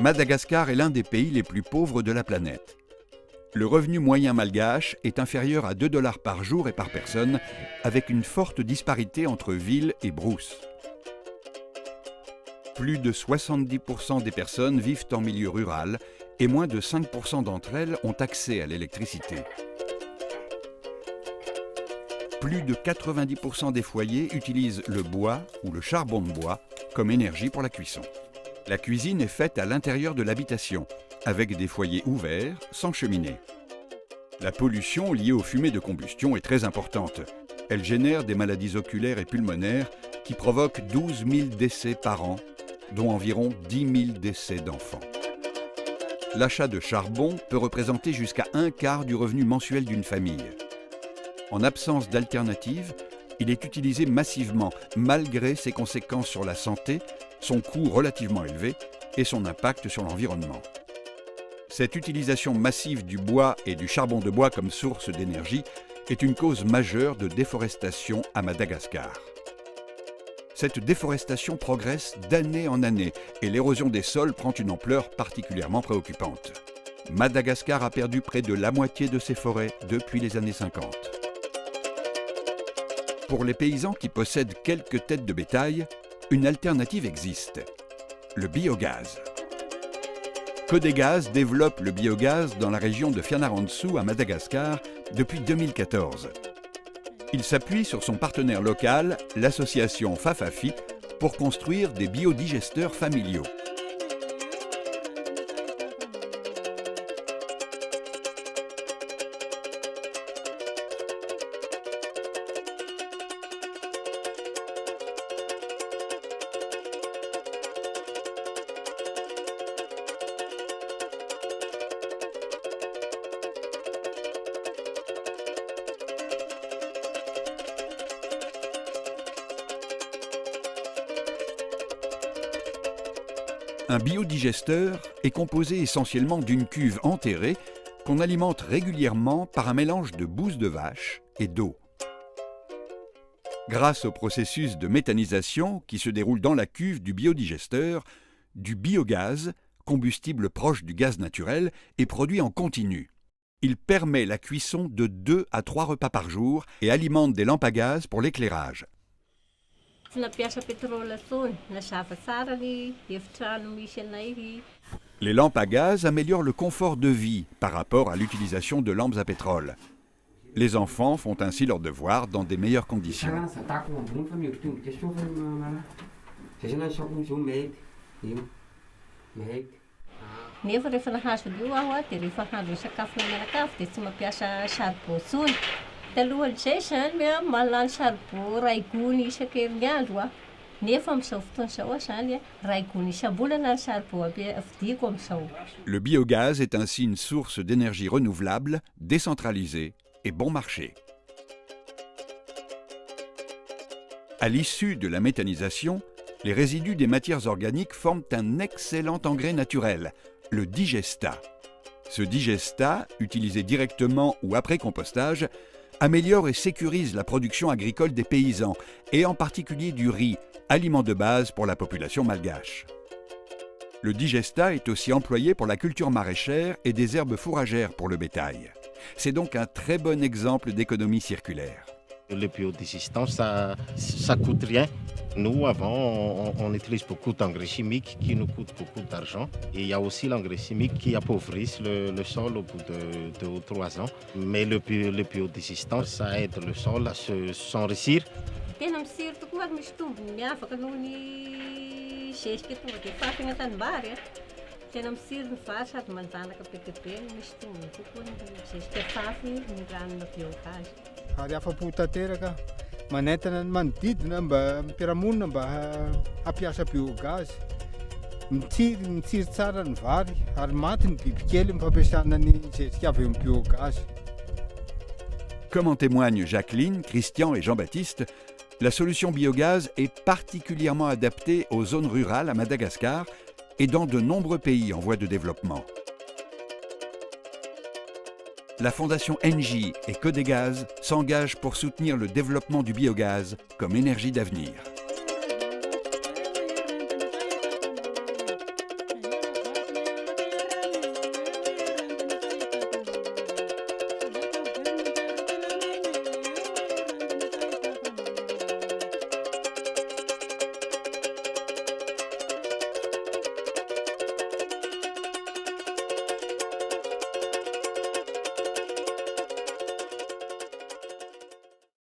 Madagascar est l'un des pays les plus pauvres de la planète. Le revenu moyen malgache est inférieur à 2 $ par jour et par personne, avec une forte disparité entre ville et brousse. Plus de 70% des personnes vivent en milieu rural et moins de 5% d'entre elles ont accès à l'électricité. Plus de 90% des foyers utilisent le bois ou le charbon de bois comme énergie pour la cuisson. La cuisine est faite à l'intérieur de l'habitation, avec des foyers ouverts, sans cheminée. La pollution liée aux fumées de combustion est très importante. Elle génère des maladies oculaires et pulmonaires qui provoquent 12 000 décès par an, dont environ 10 000 décès d'enfants. L'achat de charbon peut représenter jusqu'à un quart du revenu mensuel d'une famille. En absence d'alternative, il est utilisé massivement, malgré ses conséquences sur la santé, son coût relativement élevé et son impact sur l'environnement. Cette utilisation massive du bois et du charbon de bois comme source d'énergie est une cause majeure de déforestation à Madagascar. Cette déforestation progresse d'année en année et l'érosion des sols prend une ampleur particulièrement préoccupante. Madagascar a perdu près de la moitié de ses forêts depuis les années 50. Pour les paysans qui possèdent quelques têtes de bétail, une alternative existe, le biogaz. Codegaz développe le biogaz dans la région de Fianarantsoa à Madagascar depuis 2014. Il s'appuie sur son partenaire local, l'association Fafafi, pour construire des biodigesteurs familiaux. Un biodigesteur est composé essentiellement d'une cuve enterrée qu'on alimente régulièrement par un mélange de bouse de vache et d'eau. Grâce au processus de méthanisation qui se déroule dans la cuve du biodigesteur, du biogaz, combustible proche du gaz naturel, est produit en continu. Il permet la cuisson de 2 à 3 repas par jour et alimente des lampes à gaz pour l'éclairage. Les lampes à gaz améliorent le confort de vie par rapport à l'utilisation de lampes à pétrole. Les enfants font ainsi leurs devoirs dans des meilleures conditions. Le biogaz est ainsi une source d'énergie renouvelable, décentralisée et bon marché. À l'issue de la méthanisation, les résidus des matières organiques forment un excellent engrais naturel, le digestat. Ce digestat, utilisé directement ou après compostage, améliore et sécurise la production agricole des paysans, et en particulier du riz, aliment de base pour la population malgache. Le digestat est aussi employé pour la culture maraîchère et des herbes fourragères pour le bétail. C'est donc un très bon exemple d'économie circulaire. Le biodigestant, ça coûte rien. Nous, avant, on utilise beaucoup d'engrais chimiques qui nous coûtent beaucoup d'argent. Et il y a aussi l'engrais chimique qui appauvrissent le sol au bout de 2 ou 3 ans. Mais le biodigestant, ça aide le sol à s'enrichir. Manentana ny manodidina mba ampiarahamonina mba hampiasa biogaz. Mitsiry tsara ny vary ary maty ny bibikely ny fampiasana ny zezika avy amin'ny biogaz. Comme en témoignent Jacqueline, Christian et Jean-Baptiste, la solution biogaz est particulièrement adaptée aux zones rurales à Madagascar et dans de nombreux pays en voie de développement. La fondation Engie et Codegaz s'engagent pour soutenir le développement du biogaz comme énergie d'avenir.